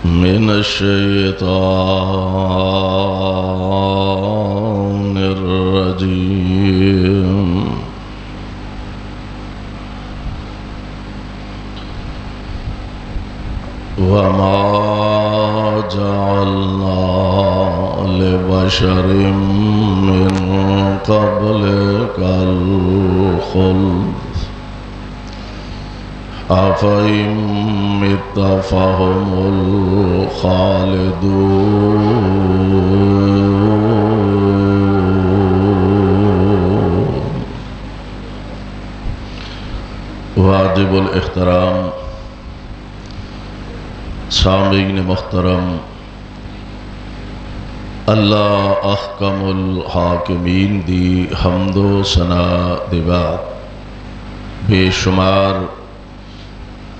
من الشيطان الرجيم وما جعلنا لبشر من قبلك الخلد أفإن مت فهم الخالدون. واجب الاحترام سامعین محترم، اللہ احکم الحاکمین دی حمد و ثناء دی بعد بے شمار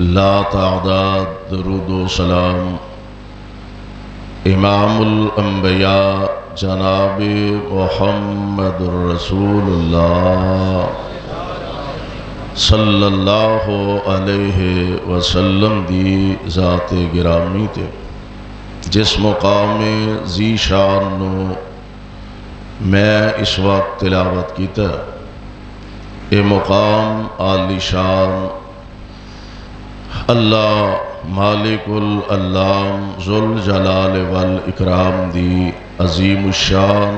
لا تعداد درود و سلام امام الانبیاء جناب محمد رسول اللہ صلی اللہ علیہ وسلم دی ذات گرامی تے جس مقام ذی شان نو میں اس وقت تلاوت کیتا اے مقام عالی شان اللہ مالک العلام ذوالجلال والاکرام دی عظیم الشان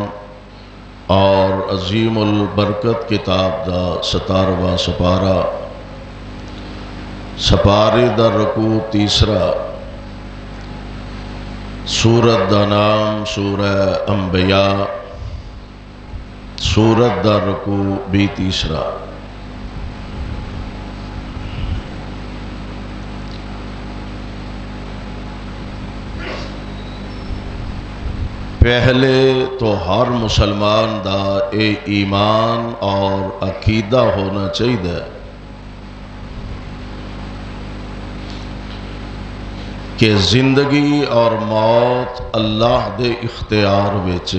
اور عظیم البرکت کتاب دا 17واں سپارہ سپارے دا رکوع تیسرا، سورت دا نام سورہ انبیاء، سورت دا رکوع بھی تیسرا۔ پہلے تو ہر مسلمان دا اے ایمان اور عقیدہ ہونا چاہیے کہ زندگی اور موت اللہ دے اختیار وچ،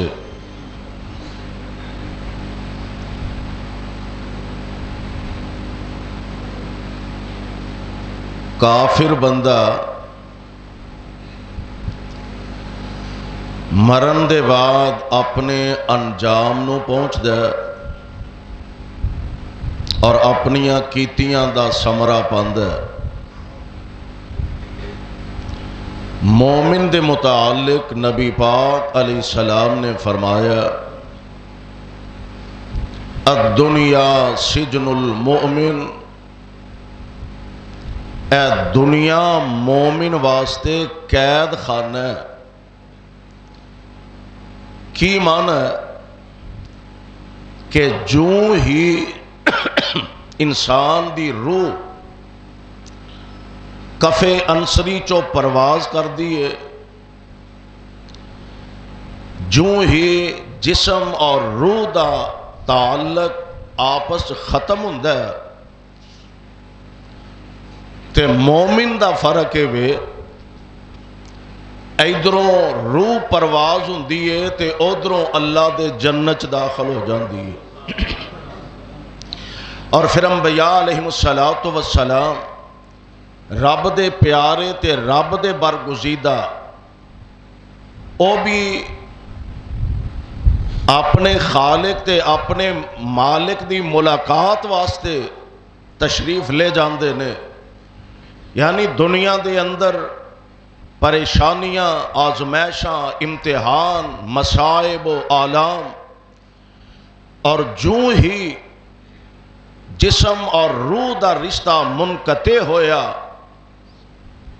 کافر بندہ مرن دے بعد اپنے انجام نو پہنچ دے اور اپنیاں کیتیاں دا ثمرہ پاند ہے۔ مومن دے متعلق نبی پاک علیہ السلام نے فرمایا الدنیا سجن المؤمن، اے دنیا مومن واسطے قید خانہ ہے۔ کی معنی ہے کہ جو ہی انسان دی روح کفے انصری چو پرواز کر دیئے، جو ہی جسم اور روح دا تعلق آپس ختم ہوندہ ہے تے مومن دا فرق ہے وے ادھروں روح پرواز ہوندی ہے تے ادھروں اللہ دے جنت داخل ہو جاندی ہے۔ اور پھر انبیاء علیہ السلام رب دے پیارے تے رب دے برگزیدہ، او بھی اپنے خالق تے اپنے مالک دی ملاقات واسطے تشریف لے جاندے نے، یعنی دنیا دے اندر پریشانیاں، آزمائشاں، امتحان، مصائب و آلام، اور جو ہی جسم اور روح دا رشتہ منقطع ہویا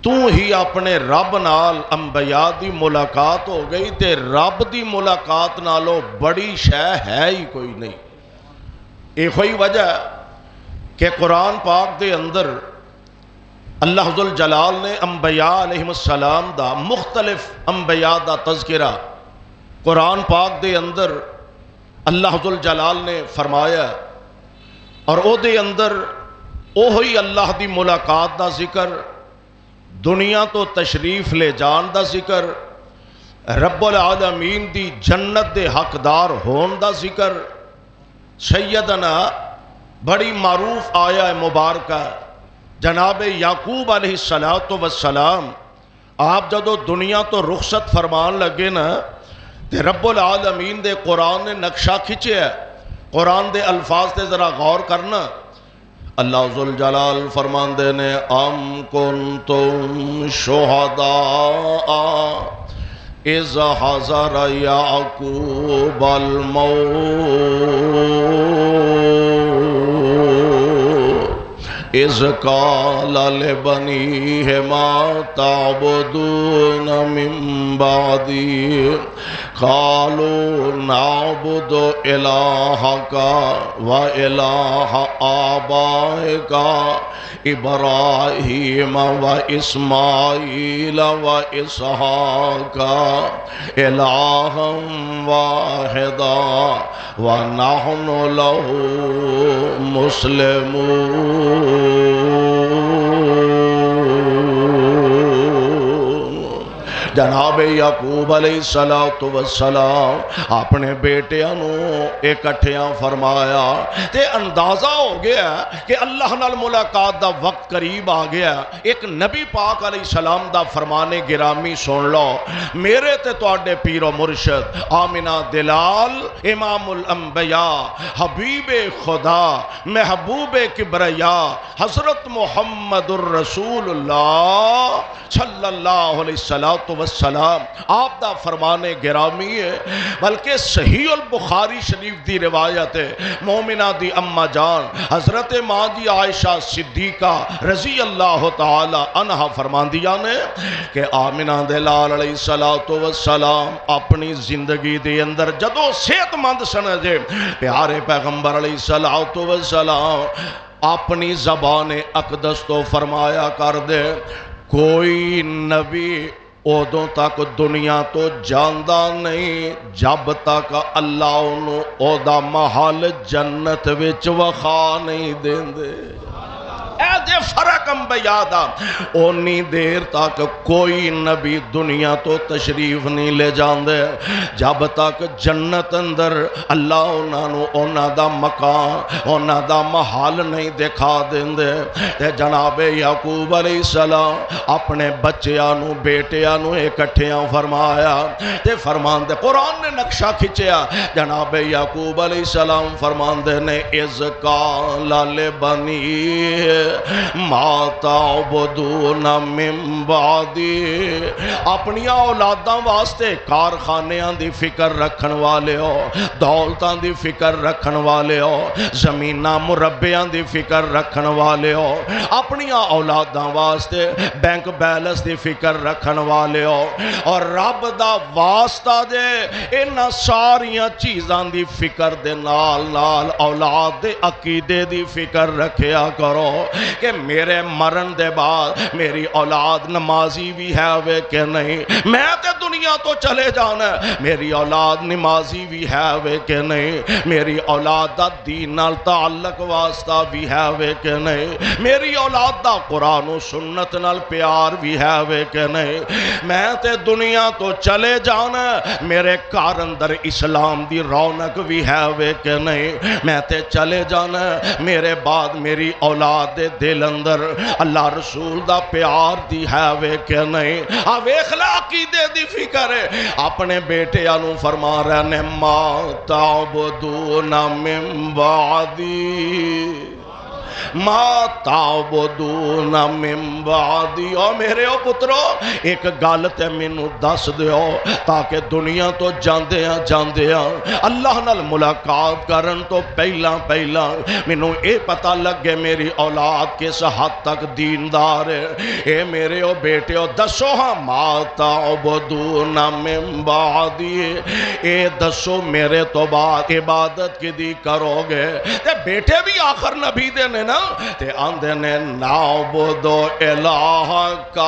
تو ہی اپنے رب نال انبیاء دی ملاقات ہو گئی تے رب دی ملاقات نالوں بڑی شے ہے ہی کوئی نہیں۔ ایک ہوئی وجہ کہ قرآن پاک دے اندر اللہ ذوالجلال نے انبیاء علیہ السلام دا مختلف انبیاء دا تذکرہ قرآن پاک دے اندر اللہ ذوالجلال نے فرمایا، اور او دے اندر اوہی اللہ دی ملاقات دا ذکر، دنیا تو تشریف لے جان دا ذکر، رب العالمین دی جنت دے حقدار ہون دا ذکر، سیدنا بڑی معروف آیا مبارکہ جناب یعقوب علیہ السلام آپ جدو دنیا تو رخصت فرمان لگے نا تے رب العالمین دے قرآن نے نقشہ کھچے ہے. قرآن دے الفاظ تے ذرا غور کرنا. اللہ ذوالجلال فرمان دے نے ام کنتم شہداء اذ حضر یعقوب الموت اذ قال لبنیہ ما تعبدون من بعدی قالوا نعبد الہک و الہ آبائک ابراہیم و اسماعیل و اسحاق الہا واحدا ونحن له مسلمون. جناب یعقوب علیہ السلام اپنے بیٹیاں نو اکٹھیاں فرمایا تے اندازہ ہو گیا کہ اللہ نال ملاقات دا وقت قریب آ گیا. ایک نبی پاک علیہ السلام دا فرمان گرامی سن لو. میرے تے تواڈے پیر و مرشد آمنہ دلال امام الانبیاء حبیب خدا محبوب کبریا حضرت محمد الرسول اللہ صلی اللہ علیہ وسلم آپ دا فرمان گرامی ہے. بلکہ صحیح البخاری شریف دی روایت ہے. مومنہ دی اما جان حضرت ماں دی عائشہ صدیقہ رضی اللہ تعالی عنہ فرماندیاں نے کہ آمنہ دلال علیہ السلام اپنی زندگی دے اندر جدو صحت مند سنجے پیارے پیغمبر علیہ السلام اپنی زبان اقدس تو فرمایا کر دے کوئی نبی ادوں تک دنیا تو جاندا نہیں جب تک اللہ انہوں او دا محل جنت وچ وخا نہیں دیندے. اے دے فرق انبیاء دا اونی دیر تک کوئی نبی دنیا تو تشریف نہیں لے جاندے جب تک جنت اندر اللہ انہاں دا مکان انہاں دا محل نہیں دکھا دیندے. تے جناب یعقوب علیہ السلام اپنے بچیاں نو بیٹیاں نو اکٹھیاں فرمایا تے فرمان دے قرآن نے نقشہ کھچیا. جناب یعقوب علیہ السلام فرمان دے نے اذ قال لبنیہ ما تعبدون من بعدی اپنی اولاداں واسطے کارخانیاں دی فکر رکھن والے ہو دولتاں دی فکر رکھن والے ہو زمیناں مربیاں دی فکر رکھن والے ہو اپنی اولاداں واسطے بینک بیلنس دی فکر رکھن والے ہو اور رب دا واسطہ دے انہاں ساریاں چیزاں دی فکر دے نال نال اولاد دے عقیدے دی فکر رکھیا کرو کہ میرے مرن دے بعد میری اولاد نمازی بھی ہے وے کہ نہیں. میں تے دنیا تو چلے جانا میری اولاد نمازی بھی ہے وے کہ نہیں. میری اولاد دا دین نال تعلق واسطہ بھی ہے وے کہ نہیں. میری اولاد دا قرآن و سنت نال پیار بھی ہے وے کہ نہیں. میں تے دنیا تو چلے جانا میرے گھر اندر اسلام دی رونق بھی ہے وے کہ نہیں. میں تے چلے جانا میرے بعد میری اولاد دے دل اندر اللہ رسول دا پیار دی ہے وے کہ نہیں. ویکھ لے عقیدے دی فکر ہے. اپنے بیٹے انو فرما رہے نے ما تعبدون من بعدی ما تعبدون من بعدی. او میرے او پترو ایک گل تے مینوں دس دیو تاکہ دنیا تو جاندیاں اللہ نال ملاقات کرن تو پہلا مینوں اے پتہ لگے میری اولاد کس حد تک دیندار ہے. اے میرے او بیٹے او دسو ہاں ما تعبدون من بعدی اے دسو میرے تو بعد عبادت کی دی کرو گے. تے بیٹے بھی آخر نبی دے نے نا تے آندے نے نعبد الہک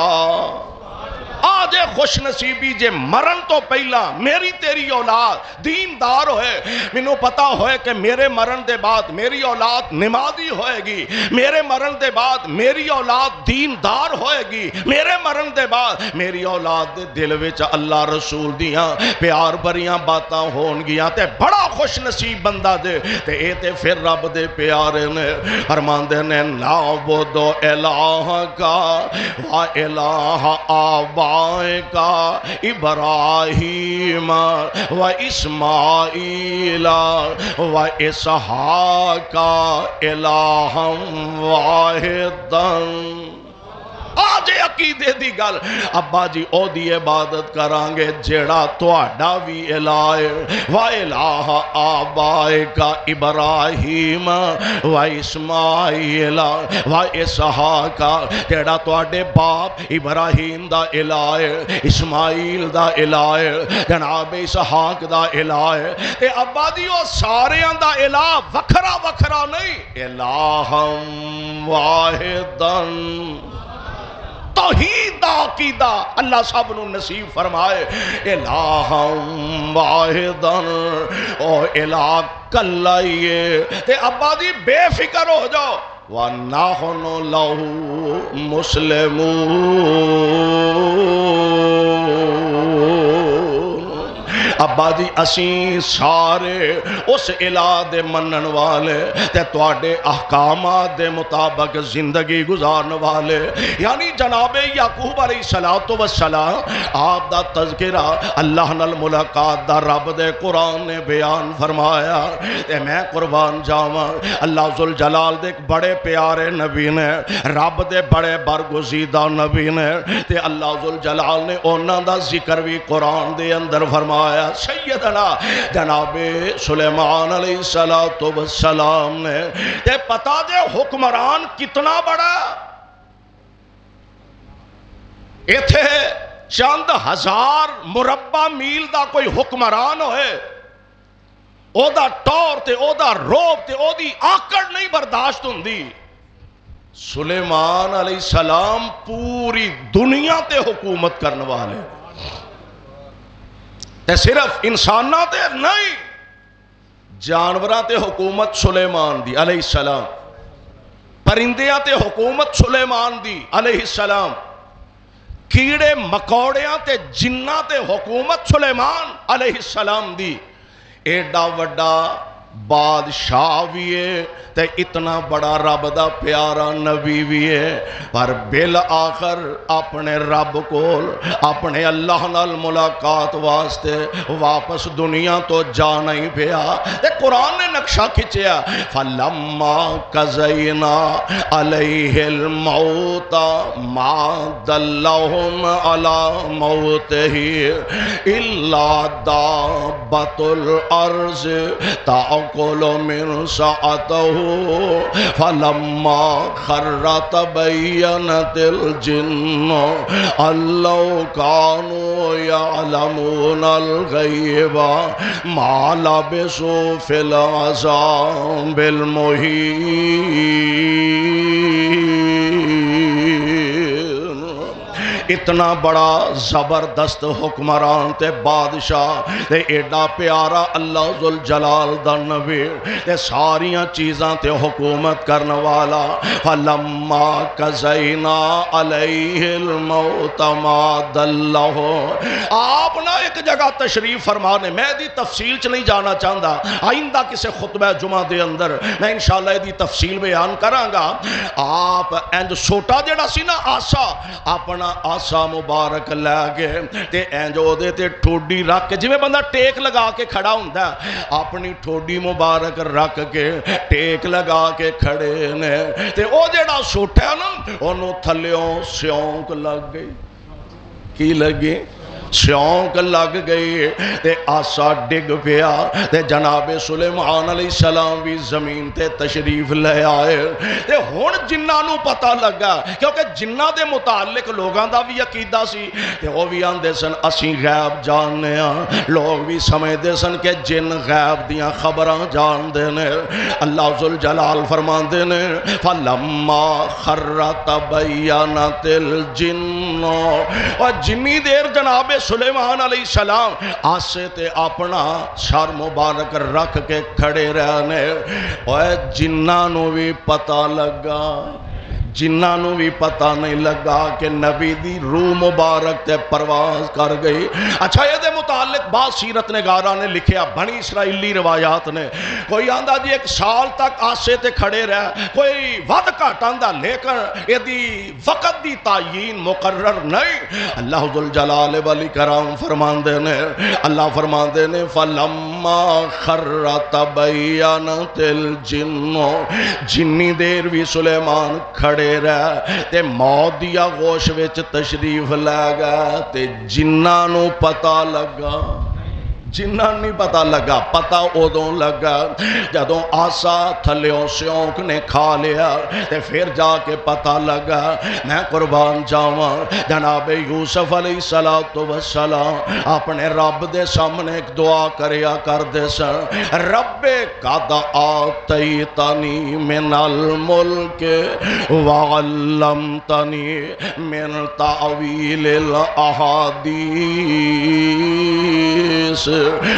جے خوش نصیبی جے مرن تو پہلا میری تیری اولاد دیندار ہوئے، مینوں پتا ہوئے کہ میرے مرن دے بعد میری اولاد نمازی ہوئے گی، میرے مرن دے بعد میری اولاد دیندار ہوئے گی، میرے مرن دے بعد میری اولاد دے دل وچ اللہ رسول دیاں پیار بریاں باتاں ہون گیاں، تے بڑا خوش نصیب بندہ دے تے اے تے پھر رب دے پیارے نے فرماندے نے نعبدو الہ کا و الہ آبائے کا ابراہیم و اسماعیل و اسحاق الہا واحدا۔ آج عقیدے دی گل ابا جی او دی عبادت کرانگے جیڑا تواڈا وی الہ و الہ آبائے کا ابراہیم و اسماعیل و اسحاق، جیڑا تواڈے باپ ابراہیم دا الہ اسماعیل دا الہ جناب اسحاق دا الہ تے ابا جی او ساریاں دا الہ وکھرا وکھرا نہیں، الہا واحدا۔ توحید دا عقیدہ اللہ سب نو نصیب فرمائے، الہا واحدا او الہ کلائیے تے ابا دی بے فکر ہو جاؤ وَنَحْنُ لَهُ مُسْلِمُونَ۔ ابا جی اسیں سارے اس الہ دے منن والے تے تواڈے احکامات دے مطابق زندگی گزارن والے، یعنی جناب یعقوب علیہ السلام آپ دا تذکرہ اللہ نال ملاقات دا رب دے قرآن نے بیان فرمایا تے میں قربان جاواں اللہ ذوالجلال دے بڑے پیارے نبی نے، رب دے بڑے برگزیدہ نبی نے تے اللہ ذوالجلال نے انہاں دا ذکر بھی قرآن دے اندر فرمایا۔ سیدنا جناب سلیمان علیہ السلام نے تے پتا دے حکمران کتنا بڑا، ایتھے چند ہزار مربع میل دا کوئی حکمران ہوئے، او دا ٹور تے او دا روب تے او دی آکڑ نہیں برداشت ہوندی۔ سلیمان علیہ السلام پوری دنیا تے حکومت کرنے والے، تے صرف انسانہ تے نہیں، جانوراں تے حکومت سلیمان دی علیہ السلام، پرندیاں تے حکومت سلیمان دی علیہ السلام، کیڑے مکوڑیاں تے جناں تے حکومت سلیمان علیہ السلام دی۔ ایڈا وڈا بادشاہ بھی ہے تے اتنا بڑا رب دا پیارا نبی بھی ہے، پر بالآخر اپنے رب کول اپنے اللہ نال ملاقات واسطے واپس دنیا تو جا نہیں پیا تے قرآن نے نقشہ کھچیا فَلَمَّا قَضَيْنَا عَلَيْهِ الْمَوْتَ مَا دَلَّهُمْ عَلَى مَوْتِهِ إِلَّا دَابَّةُ الْأَرْضِ تَأْكُلُ مِنْ سَأَتَهُ فَلَمَّا خَرَّ تَبَيَّنَتِ الْجِنُّ أَن لَّوْ كَانُوا يَعْلَمُونَ الْغَيْبَ مَا لَبِثُوا فِي الْعَذَابِ الْمُهِينِ۔ اتنا بڑا زبردست حکمران تے بادشاہ تے ایڈا پیارا اللہ ذوالجلال دا نبی تے ساریاں چیزاں تے حکومت کرنے والا فَلَمَّا قَضَيْنَا عَلَيْهِ الْمَوْتَ مَا دَلَّهُ۔ آپ نہ ایک جگہ تشریف فرمانے، میں دی تفصیل چ نہیں جانا چاہتا، آئندہ کسے خطبہ جمعہ دے اندر میں انشاءاللہ دی تفصیل بیان کرانگا۔ آپ اینج سوٹا جڑا سی نا آسا، اپنا آسا مبارک لے گئے تے اینجو دے تے ٹھوڈی رکھ کے جویں بندہ ٹیک لگا کے کھڑا ہوندا ہے، اپنی ٹھوڈی مبارک رکھ کے ٹیک لگا کے کھڑے نے تے او جڑا سوٹا نا اونوں تھلیوں سیونک لگ گئی۔ کی لگی؟ سیونک لگ گئی تے آسا ڈگ پیا تے جناب سلیمان علیہ السلام بھی زمین تے تشریف لے آئے تے ہن جنہاں نو پتہ لگا کیونکہ جنہاں دے متعلق لوگاں دا بھی عقیدہ سی تے وہ بھی آندے سن اسی غیب جاننے ہاں لوگ بھی سمجھدے سن کہ جن غیب دیاں خبراں جان دے نے اللہ ذوالجلال فرماندے نے فلما خر تبینت الجن اور جنی دیر جناب سلیمان علیہ السلام آسے تے اپنا سر مبارک رکھ کے کھڑے رہنے اور جنہاں بھی پتہ لگا جنہاں بھی پتہ نہیں لگا کہ نبی دی روح مبارک تے پرواز کر گئی. اچھا یہ دے متعلق بعض سیرت نگاراں نے لکھیا بنی اسرائیلی روایات نے کوئی آندہ جی 1 سال تک آسے تے کھڑے رہا کوئی ود گھٹ آندہ لیکن یہ دی وقت دی تعیین مقرر نہیں. اللہ ذوالجلال والاکرام فرماندے نے اللہ فرماندے نے فلما خر تبینت الجن جنی دیر بھی سلیمان کھڑے رہ تے موت دیا غوش وچ تشریف لے گا تے جنہاں نو پتہ لگا جنہاں نہیں پتہ لگا پتہ ادوں لگا جدوں آسا تھلیوں سیونک نے کھا لیا تے پھر جا کے پتہ لگا. میں قربان جاواں جناب یوسف علیہ السلام اپنے رب دے سامنے ایک دعا کریا کردے سن رب قد آتیتنی من الملک وعلمتنی من تعویل الاحادیث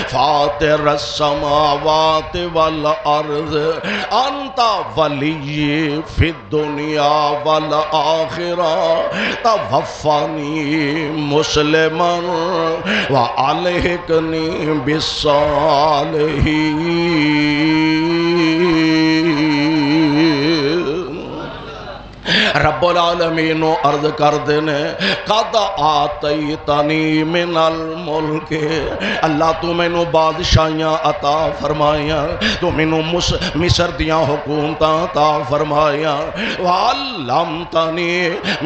فاطر السماوات والارض انت ولی فی الدنیا والآخرہ توفنی مسلما والحقنی بالصالحین. رب العالمین عرض کر دینے قد آتیتنی من الملک اللہ تو میں نو بادشاہیاں عطا فرمائیاں تو میں نو مصر دیاں حکومتاں عطا فرمائیاں وعلمتنی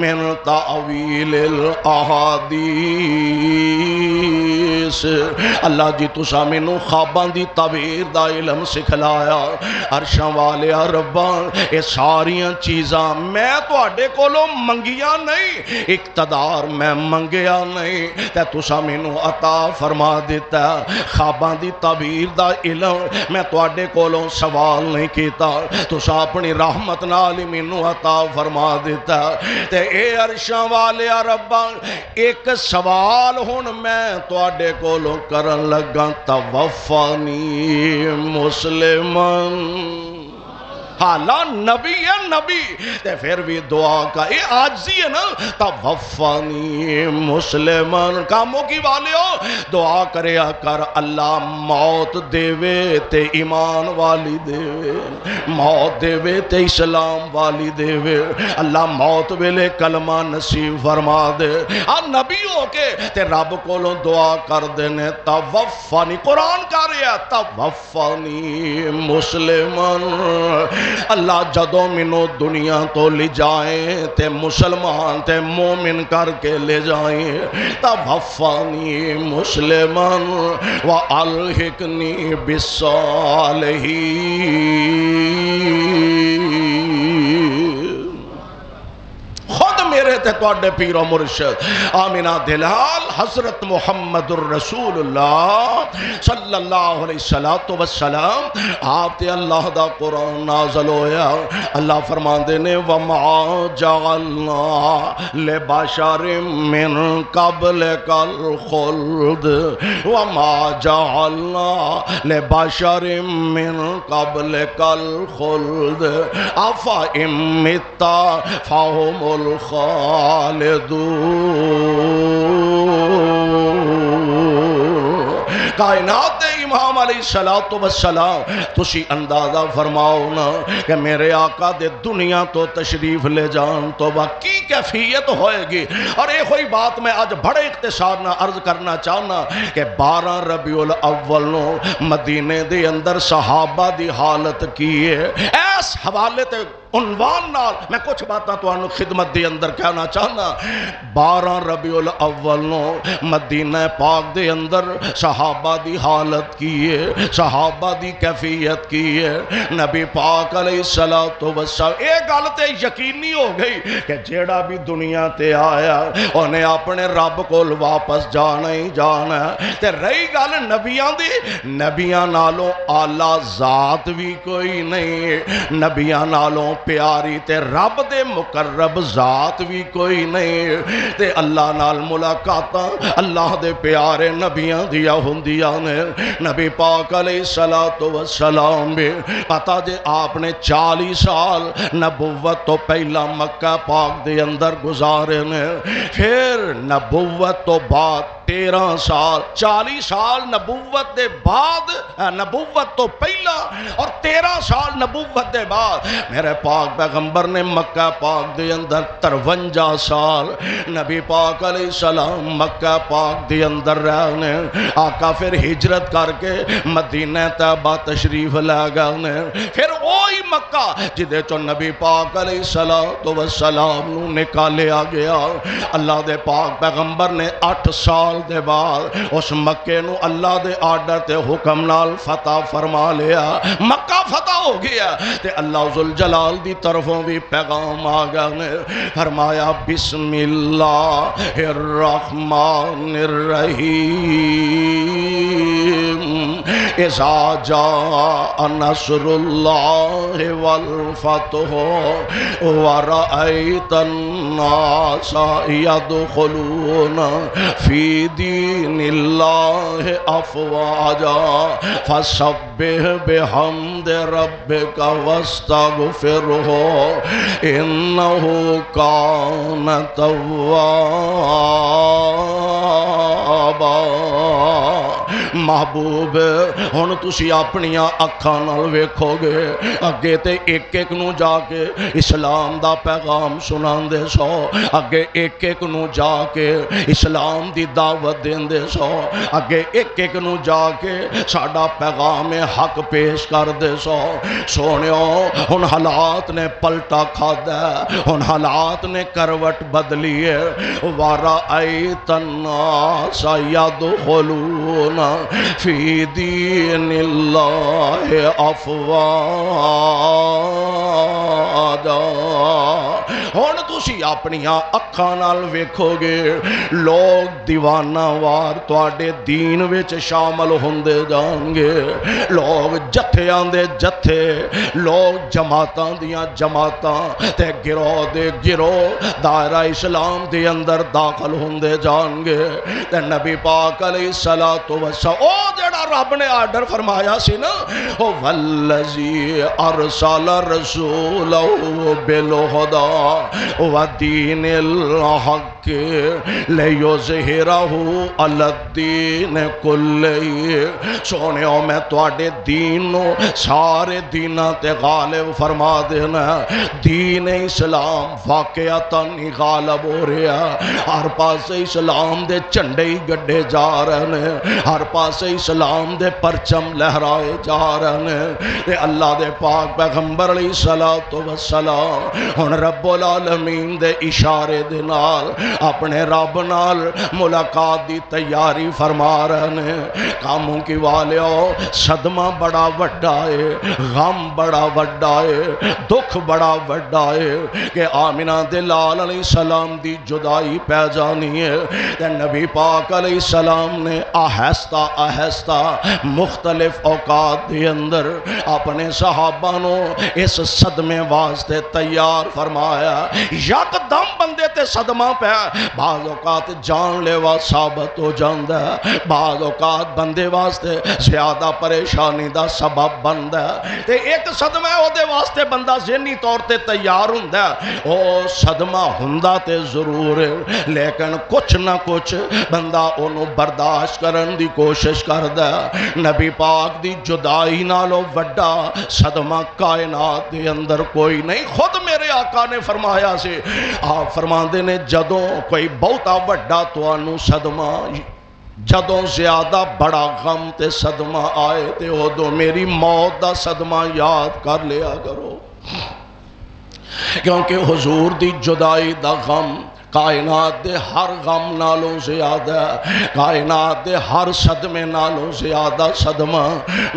من تعویل الاحادیث اللہ جی تسا میں نو خواباں دی تعبیر دا علم سکھلایا. عرشاں والیا رباں اے ساریاں چیزاں میں تو اڈے کولوں منگیاں نہیں اقتدار میں منگیا نہیں تے تسا مینوں عطا فرما دیتا. خواباں دی تعبیر دا علم میں تو اڈے کولوں سوال نہیں کیتا تسا اپنی رحمت نال مینوں عطا فرما دیتا. تے اے عرشاں والے ربا ایک سوال ہن میں تو اڈے کولوں کرن لگا توفانی مسلمان حالا نبی ہے نبی تے پھر بھی دعا کا یہ عاجزی ہے نا توفانی مسلمان کاموں کی والے ہو دعا کریا کر اللہ موت دیوے تے ایمان والی دیوے موت دیوے تے اسلام والی دیوے اللہ موت ویلے کلمہ نصیب فرما دے نبی ہو کے تے رب کولوں دعا کر دینے توفانی قرآن کر رہا توفانی مسلمان اللہ جدوں منو دنیا تو لے جائیں تے مسلمان تے مومن کر کے لے جائیں توفانی مسلمان والحقنی بالصالحین. خود میرے تے توڑے پیر و مرشد آمینہ دلال حضرت محمد الرسول اللہ صلی اللہ علیہ وسلم آپ تے اللہ دا قرآن نازل ہویا. اللہ فرمان دینے وَمَا جَعَلْنَا لِبَشَرٍ مِّن قَبْلِكَ الْخُلْدِ وَمَا جَعَلْنَا لِبَشَرٍ مِّن قَبْلِكَ الْخُلْدِ أَفَإِن مِّتَّ فَهُمُ الخالدون. کائنات امام علیہ السلام تسی اندازہ فرماؤ نا کہ میرے آقا دے دنیا تو تشریف لے جان تو کی کیفیت ہوئے گی. اور ایک ہوئی بات میں آج بڑے اختصار نہ عرض کرنا چاہنا کہ 12 ربیع الاول نو مدینے دے اندر صحابہ دی حالت کی ہے اس حوالے تے عنوان نال میں کچھ باتاں تانوں خدمت دے اندر کہنا چاہنا 12 ربیع الاول نو مدینہ پاک دے اندر صحابہ دی حالت کی ہے، صحابہ دی کیفیت کی ہے۔ نبی پاک علیہ السلام اے گل تے یقینی ہو گئی کہ جیڑا بھی دنیا تے آیا انہیں اپنے رب کول واپس جانا ہی جانا ہے۔ تے رہی گل نبیاں دی، نبیاں نالوں اعلیٰ ذات بھی کوئی نہیں، نبیاں نالوں پیاری تے رب دے مقرب ذات بھی کوئی نہیں۔ تے اللہ نال ملاقاتاں اللہ دے پیارے نبیاں دیا ہوندیاں نے۔ نبی پاک علیہ السلام بھی پتا جے آپ نے 40 سال نبوت تو پہلا مکہ پاک دے اندر گزارے نے، پھر نبوت تو بعد 13 سال، 40 سال نبوت دے بعد، نبوت تو پہلا اور 13 سال نبوت دے بعد میرے پاک پیغمبر نے مکہ پاک دے اندر 53 سال نبی پاک علیہ السلام مکہ پاک دے اندر رہنے۔ آقا پھر ہجرت کر کے مدینہ طیبہ تشریف لے گئے، پھر وہی مکہ جدے چو نبی پاک علیہ السلام نو نکالیا گیا۔ اللہ دے پاک پیغمبر نے 8 سال دے بعد اس مکے نو اللہ دے آرڈر تے حکم نال فتح فرما لیا، مکہ فتح ہو گیا۔ تے اللہ ذوالجلال دی طرفوں بھی پیغام آ گیا نے، فرمایا بسم اللہ الرحمن الرحیم اذا جاء نصر اللہ والفتح ورأیت الناس يدخلون فی دین اللہ افواجا فسبح بحمد ربک واستغفرہ انہ کان توابا۔ محبوب ہن تسی اپنیاں اکھاں نال ویکھو گے، اگے تے ایک ایک نو جا کے اسلام دا پیغام سناندے سو، اگے ایک ایک نو جا کے اسلام دی دعوت دیندے سو، اگے ایک ایک نو جا کے ساڈا پیغام حق پیش کر دے سو۔ سونیو ہن حالات نے پلٹا کھادا ہے، ہن حالات نے کروٹ بدلی ہے۔ وَرَأَيْتَ النَّاسَ يَدْخُلُونَ فِي دِينِ اللَّهِ أَفْوَاجًا۔ ہن تسی اپنیاں اکھاں نال ویکھو گے لوگ دیوانہ وار تواڈے دین وچ شامل ہوندے جان گے، لوگ جتھیاں دے جتھے، لوگ جماعتاں دیاں جماعتاں تے گروہ دے گروہ دائرہ اسلام دے اندر داخل ہوندے جان گے۔ تے نبی پاک علیہ السلام او جڑا رب نے آرڈر فرمایا سی نا، او والذی ارسل رسولہ بالہدی ودین الحق لیظہرہ علی الدین کلہ۔ سونیو میں تواڈے دین نو سارے دیناں تے غالب فرما دینا۔ دین اسلام واقعتاً ہی غالب ہو رہا، ہر پاس اسلام دے جھنڈے ہی گڈے جا رہے ہیں، ہر پاس اسلام دے پرچم لہرائے جا رہے ہیں۔ تے اللہ دے پاک پیغمبر علیہ السلام ہن رب العالمین دے اشارے دے نال اپنے رب نال ملاقات دی تیاری فرما رہے ہیں۔ کاموں کی والیو صدمہ بڑا وڈا ہے، غم بڑا وڈا ہے، دکھ بڑا وڈا ہے کہ آمنہ دے لال علیہ السلام دی جدائی پہ جانی ہے۔ تے نبی پاک علیہ السلام نے آہستہ آہستہ مختلف اوقات دے اندر اپنے صحابہ نو اس صدمے واسطے تیار فرمایا۔ یک دم بندے تے صدمہ پہ بعض اوقات جان لیوا ثابت ہو جاندہ ہے، بعض اوقات بندے واسطے زیادہ پریشانی دا سبب بندہ ہے۔ تے ایک صدمہ او دے واسطے بندہ ذہنی طور تے تیار ہوندہ ہے، او صدمہ ہوندہ تے ضرور ہے، لیکن کچھ نہ کچھ بندہ انہوں برداشت کرن دی کوشش کردہ ہے۔ نبی پاک دی جدائی نالو وڈا صدمہ کائنات دے اندر کوئی نہیں۔ خود میرے آقا نے فرمایا سے، آپ فرماندے نے جدوں کوئی بہتا وڈا تو انہوں صدمہ، جدوں زیادہ بڑا غم تے صدمہ آئے تے ادو میری موت دا صدمہ یاد کر لیا کرو۔ کیونکہ حضور دی جدائی دا غم کائنات دے ہر غم نالوں زیادہ، کائنات دے ہر صدمے نالوں زیادہ صدمہ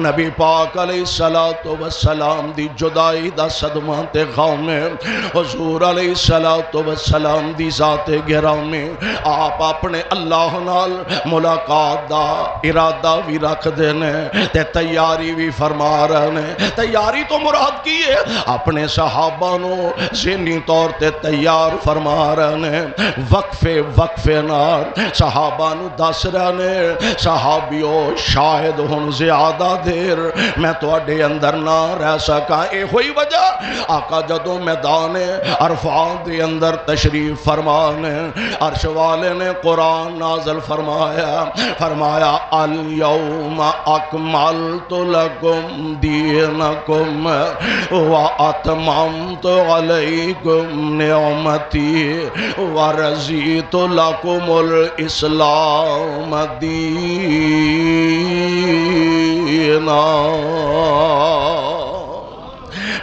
نبی پاک علیہ السلام دی جدائی دا صدمہ تے غم ہے۔ حضور علیہ السلام دی ذات گرامی، آپ اپنے اللہ نال ملاقات دا ارادہ بھی رکھ دینے تے تیاری بھی فرما رہے ہیں۔ تیاری تو مراد کی ہے اپنے صحابہ نو ذہنی طور تے تیار فرما رہے ہیں، وقفے نال صحابہ نو دس رہے ہیں صحابیو شاید ہن زیادہ دیر میں تواڈے اندر نہ رہ سکا۔ اے ہوئی وجہ آقا جدوں میدان عرفات دے اندر تشریف فرمانے عرش والے نے قرآن نازل فرمایا الیوم اکملت لکم دینکم واتممت علیکم نعمتی ورضیت لکم الاسلام دینا۔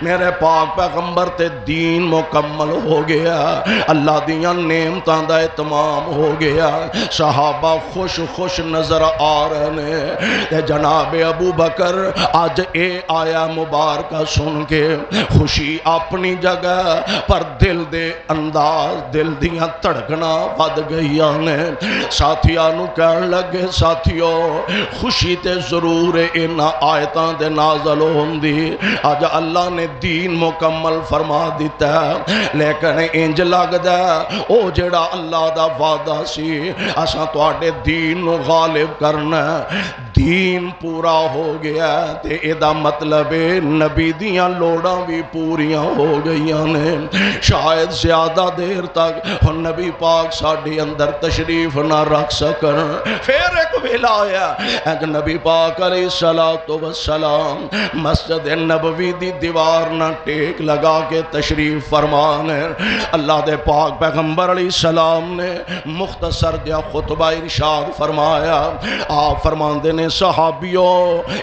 میرے پاک پیغمبر تے دین مکمل ہو گیا، اللہ دیاں نعمتاں دا اتمام ہو گیا، صحابہ خوش نظر آ رہے ہیں۔ جناب ابو بکر آج اے آیا مبارکہ سن کے خوشی اپنی جگہ پر دل دے انداز دل دیاں تڑکنا ود گئیاں نے۔ ساتھیاں نو کہن لگے ساتھیو خوشی تے ضرور انہاں آیتاں دے نازل ہوندی، آج اللہ نے دین مکمل فرما دیتا ہے، لیکن انج لگدا او جڑا اللہ دا وعدہ سی اساں تواڈے دین نو غالب کرنا، دین پورا ہو گیا تے اے دا مطلب نبی دیاں لوڑاں بھی پوریاں ہو گئیاں نے۔ شاید زیادہ دیر تک ہن نبی پاک ساڈے اندر تشریف نہ رکھ سکن، پھر ایک ویلا آیا نبی پاک علیہ السلام مسجد نبوی دی دیوار نہ ٹیک لگا کے تشریف فرمانے۔ اللہ دے پاک پیغمبر علیہ السلام نے مختصر دیا خطبہ ارشاد فرمایا، آپ فرماندے نے صحابیوں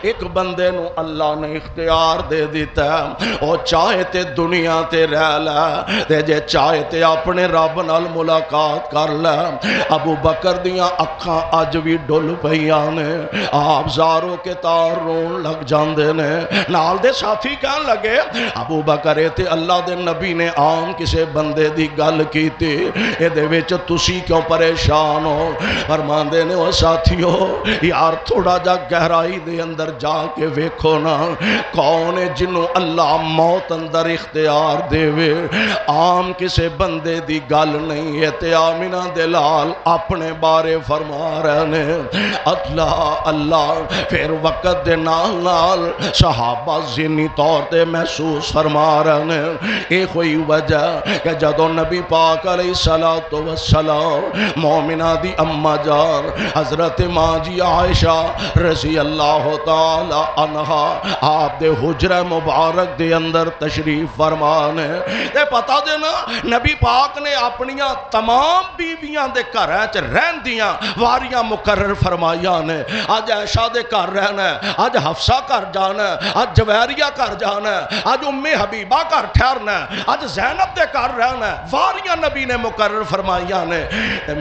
ایک بندے نو اللہ نے اختیار دے دیتا ہے، او چاہے تے دنیا تے رہ لے تے جے چاہے تے اپنے رب نال ملاقات کر لے۔ ابو بکر دیاں اکھاں اج بھی ڈل پئیاں نے، آپ زاروں کے تار رون لگ جاندے نے۔ نال دے ساتھی کہن لگے ابو بکر تے اللہ دے نبی نے عام کسے بندے دی گل کیتی، اے دے وچ تسی کیوں پریشان ہو؟ فرماندے نے او ساتھیو یار تھوڑا جا گہرائی دے اندر جا کے ویکھو نا، کون ہے جنوں اللہ موت اندر اختیار دے وے؟ عام کسے بندے دی گل نہیں ہے تے آمینہ دلال اپنے بارے فرما رہے نے اللہ۔ پھر وقت دے نال صحابہ ذہنی طور تے محسوس فرما رہے ہیں اے کوئی وجہ کہ جدو نبی پاک علیہ السلام مومنہ دی اماں جان حضرت ماں جی عائشہ رضی اللہ تعالی عنہا آپ دے حجرہ مبارک دے اندر تشریف فرمانے تے پتا دینا نبی پاک نے اپنیاں تمام بیویاں دے گھر رہن دیاں واریاں مقرر فرمائیاں نے۔ آج عائشہ دے گھر رہنا ہے، آج حفصہ گھر جانا ہے، آج جویریہ گھر جانا ہے، آج ام حبیبہ گھر ٹھہرنا ہے، آج زینب دے گھر رہنا ہے، واریاں نبی نے مقرر فرمائیاں نے۔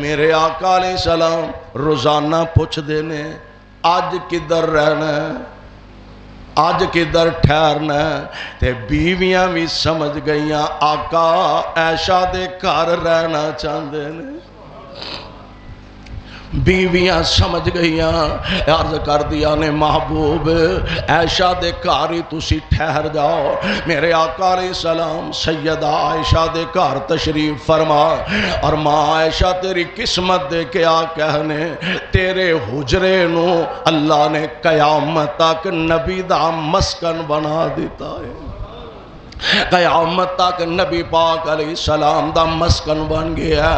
میرے آقا علیہ السلام روزانہ پوچھ دینے آج کدھر رہنا ہے، آج کدھر ٹھہرنا ہے؟ تے بیویاں بھی سمجھ گئیاں آقا عائشہ دے گھر رہنا چاہندے نے، بیویاں سمجھ گئیاں عرض کر دیا نے محبوب عائشہ دے گھر ہی تسی ٹھہر جاؤ۔ میرے آقا علیہ السلام سیدہ عائشہ دے گھر تشریف فرما اور ماں عائشہ تیری قسمت دے کے آ کہنے تیرے حجرے نو اللہ نے قیامت تک نبی دا مسکن بنا دیتا ہے، قیامت تک نبی پاک علیہ السلام دا مسکن بن گیا۔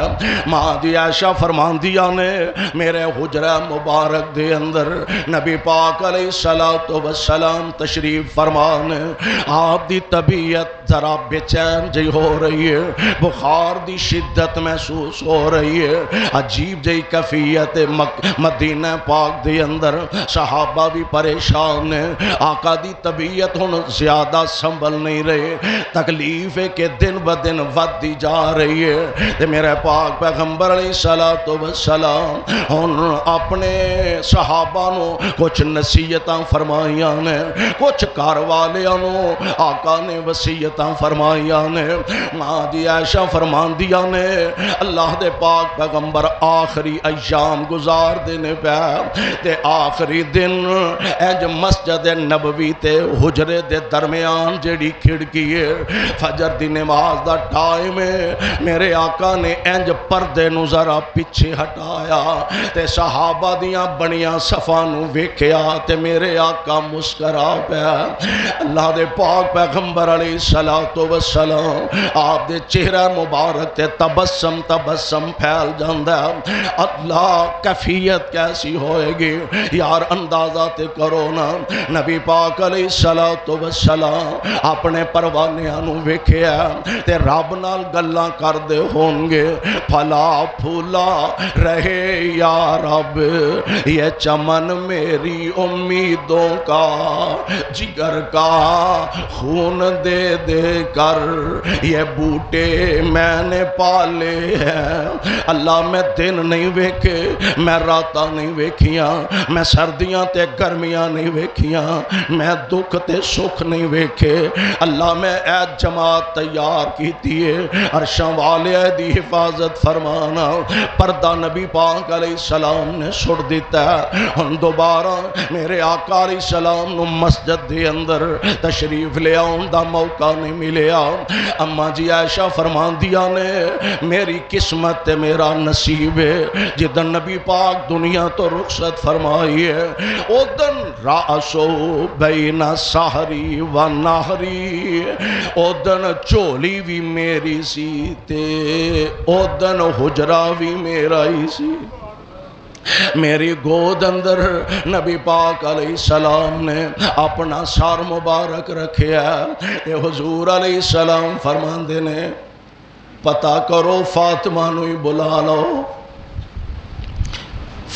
ماں دی عائشہ فرماندیاں نے میرے حجرہ مبارک دے اندر نبی پاک علیہ السلام تشریف فرمانے، آپ دی طبیعت ذرا بے چین جی ہو رہی ہے، بخار دی شدت محسوس ہو رہی ہے، عجیب جی کیفیت مدینہ پاک دے اندر صحابہ بھی پریشان ہیں، آقا دی طبیعت ہن زیادہ سنبھل نہیں رہے، تکلیف ہے کہ دن ب دن ودی جا رہی ہے تے میرے پاک پیغمبر علیہ الصلوۃ والسلام ہن اپنے صحابہ نو کچھ نصیحتاں فرمائیاں نے، کچھ گھر والیاں نو آقا نے وصیتاں فرمائیاں نے۔ ماں دی عائشہ فرماندیاں نے اللہ دے پاک پیغمبر آخری ایام گزار دینے پہ تے آخری دن انج مسجد نبوی تے حجرے دے درمیان جڑی کھڑکی ہے فجر دی نماز دا ٹائم ہے، میرے آقا نے انج پردے نو ذرا پیچھے ہٹایا تے صحابہ دیاں بنیاں صفاں نو ویکھیا تے میرے آقا مسکرا پیا۔ اللہ دے پاک پیغمبر علیہ الصلوۃ والسلام آپ دے چہرہ مبارک تے تبسم پھیل جاندا ہے۔ اللہ کیفیت کیسی ہوئے گی یار اندازہ تے کرو نا، نبی پاک علیہ الصلوۃ والسلام اپنے پروانیاں نو ویکھیا تے رب نال گلاں کردے ہون گے، پھلا پھولا رہے یا رب یہ چمن میری امیدوں کا، جگر کا خون دے دے کر یہ بوٹے میں نے پالے ہیں۔ اللہ میں دن نہیں ویکھے، میں راتاں نہیں ویکھیاں، میں سردیاں تے گرمیاں نہیں ویکھیاں، میں دکھ تے سکھ نہیں ویکھے۔ اللہ میں اے جماعت تیار کیتی ہے عرشاں والے دی حفاظت فرمانا، پردہ نبی پاک علیہ السلام نے چھوڑ دیتا ہے۔ ہن دوبارہ میرے آقا علیہ السلام نو مسجد دے اندر تشریف لے آؤں دا موقع نہیں ملیا۔ اما جی عائشہ فرماندیاں نے میری قسمت تے میرا نصیب ہے جدن نبی پاک دنیا تو رخصت فرمائی ہے او دن راسو بین سحری و نہری، او دن چولی بھی میری سی تے او دن حجرہ بھی میرا ہی سی۔ میری گود اندر نبی پاک علیہ السلام نے اپنا سر مبارک رکھیا، اے حضور علیہ السلام فرماندے نے پتہ کرو فاطمہ نو ہی بلا لو،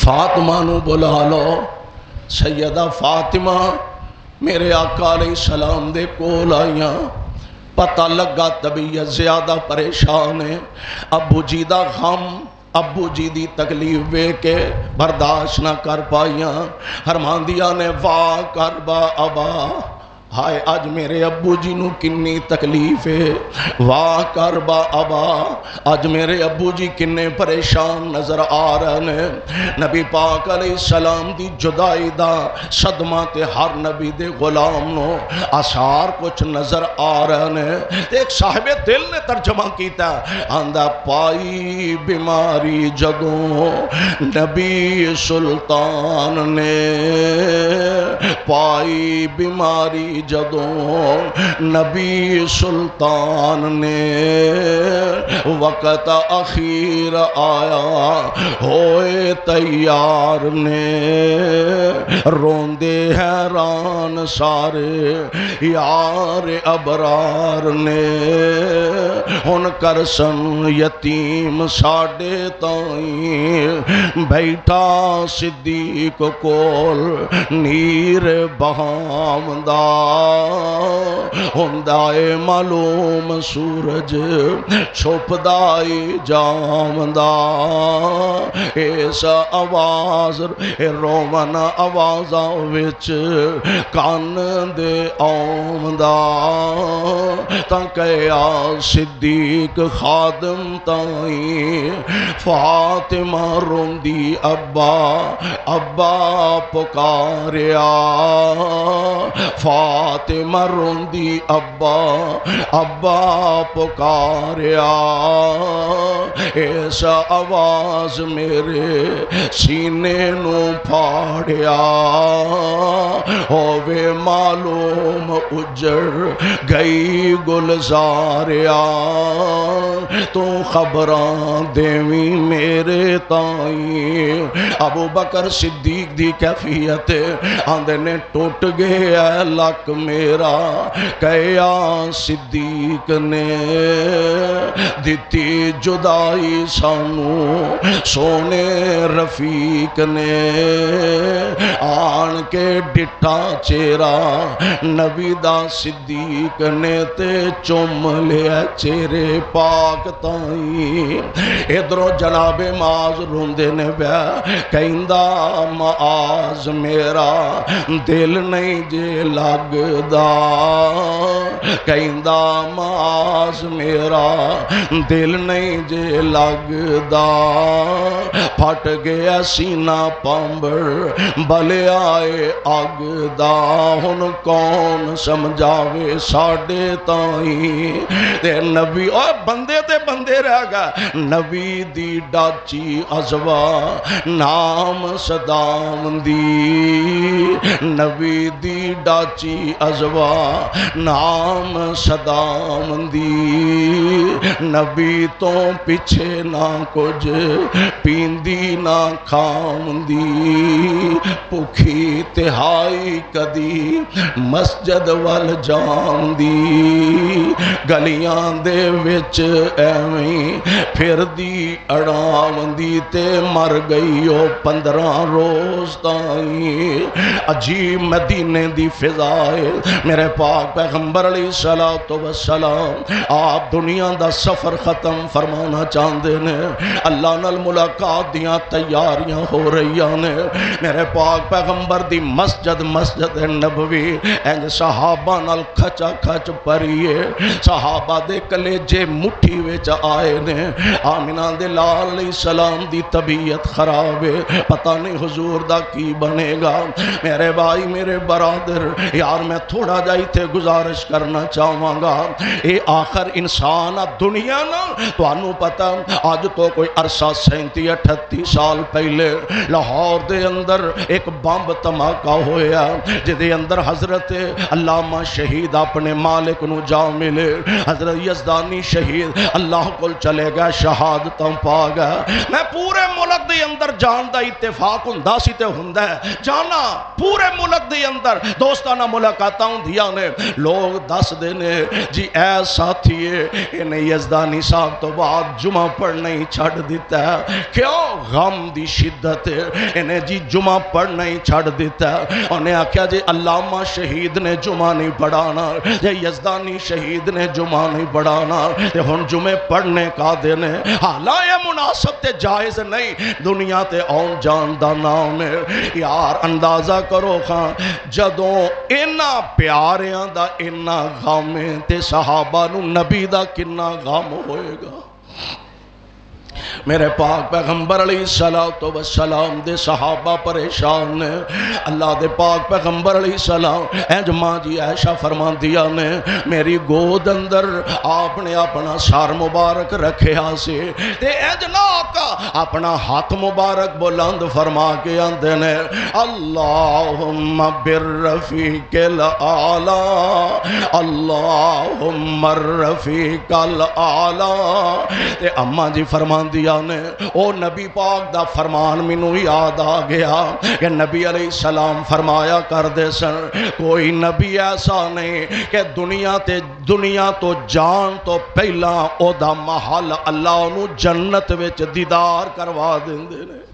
فاطمہ نو بلا لو۔ سیدہ فاطمہ میرے آقا علیہ السلام دے کول آئیاں، پتہ لگا طبیعت زیادہ پریشان ہے، ابو جی دا غم، ابو جی دی تکلیف وے کے برداشت نہ کر پائیاں، فرماندیاں نے واہ کربا ابا، ہائے اج میرے ابو جی نو کنی تکلیف ہے، واہ کربا ابا اج میرے ابو جی کنے پریشان نظر آ رہے ہیں۔ نبی پاک علیہ السلام دی جدائی دا صدمہ تے ہر نبی دے غلام نو آثار کچھ نظر آ رہے ہیں۔ ایک صاحب دل نے ترجمہ کیتا آندہ پائی بیماری جدوں نبی سلطان نے، پائی بیماری جدوں نبی سلطان نے، وقت اخیر آیا ہوئے تیار نے، روندے حیران سارے یار ابرار نے، ہن کرسن یتیم ساڈے تائیں بیٹھا صدیق کول نیر بہامدہ، ہوندائے معلوم سورج چھپدائی جامدہ، اس آواز رومن آوازاں وچ کان دے آمدہ، تاں کیا صدیق خادم تائیں فاطمہ روندی ابا ابا پکاریا، فاطمہ روندی ابا ابا پکاریا، اس آواز میرے سینے نو پھاڑیا، ہووے معلوم اجڑ گئی گلزاریا، تو خبراں دیویں میرے تائیں۔ ابو بکر صدیق دی کیفیت آندے نے ٹوٹ گیا لک حق میرا کیا صدیق نے دتی جدائی سانو سونے رفیق نے آن کے ڈٹھا چہرہ نبی دا صدیق نے تے چوم لیا چہرے پاک تائیں ادھروں جناب معاذ روندے نے بیا کہندا معاذ میرا دل نہیں جے لگدا کہندا معاذ میرا دل نہیں جے لگدا پھٹ گیا سینہ پامبر بلے آئے اگ دا ہن کون سمجھاوے ساڈے تائیں تے نبی اور بندے تے بندے رہ گئے نبی دی ڈاچی ازوا نام صدام دی نبی دی ڈاچی ازوا نام صدام دی نبی تو پیچھے نہ کچھ پیندی نہ کھاوندی بھوکھی تہائی کدی مسجد وال جاندی گلیاں دے وچ ایویں پھر دی اڑاوندی تے مر گئی او 15 روز تائیں عجیب مدینے دی فضائے میرے پاک پیغمبر علیہ الصلوۃ والسلام آپ دنیا دا سفر ختم فرمانا چاہندے نے اللہ نال ملاقات دیاں تیاریاں ہو رہیاں نے میرے پاک پیغمبر دی مسجد نبوی انج صحابہ نال کھچا کھچ پریے صحابہ دے کلیجے مٹھی وچ آئے نے آمنہ دے لال علیہ السلام دی طبیعت خراب ہے پتہ نہیں حضور دا کی بنے گا میرے بھائی میرے برادر یار میں تھوڑا جائی تھے گزارش کرنا چاہواں گا اے آخر انسان دنیا نا تو انہوں پتہ آج تو کوئی عرصہ 37-38 سال پہلے لاہور دے اندر ایک بمب دھماکہ ہویا جدے اندر حضرت علامہ شہید اپنے مالک نو جا ملے حضرت یزدانی شہید اللہ کول چلے گا شہادتاں پا گیا میں پورے ملک دے اندر جان دا اتفاق ہوندا سی تے ہوندا ہے جانا پورے ملک دے اندر دوستانہ ملاقاتاں ہوندیاں نے لوگ دس دے نے جی اے ساتھیے انہیں یزدانی صاحب تو بعد جمعہ پڑھنا ہی چھڑ دیتا ہے کیوں غم دی شدت انہیں جی جمعہ پڑھنا ہی چھڑ دیتا ہے انہیں آکھیا جی علامہ شہید نے جمعہ نہیں پڑھانا یا یزدانی شہید نے جمعہ نہیں پڑھانا تے ہن جمعے پڑھنے کا دینے حالا یہ مناسب تے جائز نہیں دنیا تے آن جان دا نام ہے یار اندازہ کرو خان جدوں اینا پیاریاں دا اینا غم تے صحابہ نو نبی دا کنا غم ہوئے گا میرے پاک پیغمبر علیہ الصلوۃ والسلام دے صحابہ پریشان نے اللہ دے پاک پیغمبر علیہ السلام انج ماں جی عائشہ فرمان دیا نے میری گود اندر آپ نے اپنا سر مبارک رکھیا سے تے انج نہ آقا اپنا ہاتھ مبارک بلند فرما کے آندے نے اللہم بالرفیق الاعلی اللہم الرفیق الاعلی تے اماں جی فرمان دیا نے او نبی پاک دا فرمان مینوں یاد آ گیا کہ نبی علیہ السلام فرمایا کر دے سن کوئی نبی ایسا نہیں کہ دنیا تو جان تو پہلا او دا محل اللہ انہوں جنت وچ دیدار کروا دیندے نے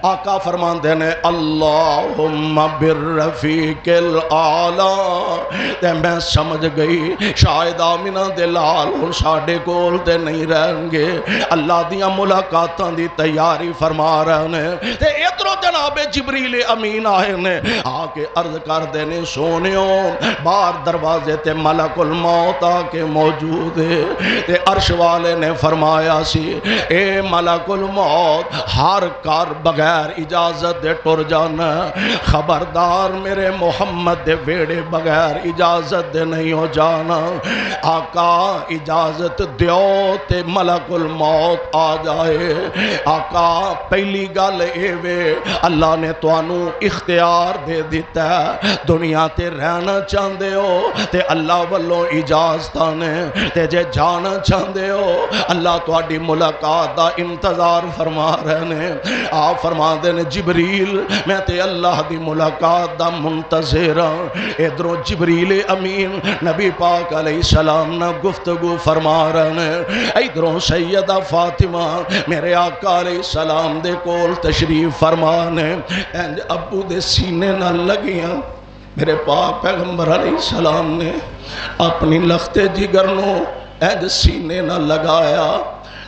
آقا فرماندے نے اللہم بالرفیق الاعلی تے میں سمجھ گئی شاید آمنہ دے لال ہن ساڈے کول تے نہیں رہیں گے اللہ دیاں ملاقاتاں دی تیاری فرما رہے نے تے ادھروں جناب جبریل امین آئے نے آ کے عرض کر دینے سونیوں باہر دروازے تے ملک الموت آ کے موجود ہے تے عرش والے نے فرمایا سی اے ملک الموت ہر کار بغیر اجازت دے ٹر جانا خبردار میرے محمد دے ویڑے بغیر اجازت دے نہیں ہو جانا آقا اجازت دیو تے ملک الموت آ جائے آقا پہلی گل اے وے اللہ نے توانوں اختیار دے دیتا ہے دنیا تے رہنا چاہندے ہو تے اللہ والوں اجازتاں نے تے جے جانا چاہندے ہو اللہ تواڈی ملاقات دا انتظار فرما رہے نے آپ فرماندے نے جبریل میں تے اللہ دی ملاقات دا منتظر ہاں۔ ادھروں جبریل امین نبی پاک علیہ السلام نہ گفتگو فرما رہے ہیں، ادھروں سیدہ فاطمہ میرے آقا علیہ السلام دے کول تشریف فرمانے انج ابو دے سینے نہ لگیاں۔ میرے پاک پیغمبر علیہ السلام نے اپنی لخت جگر نو انج سینے نہ لگایا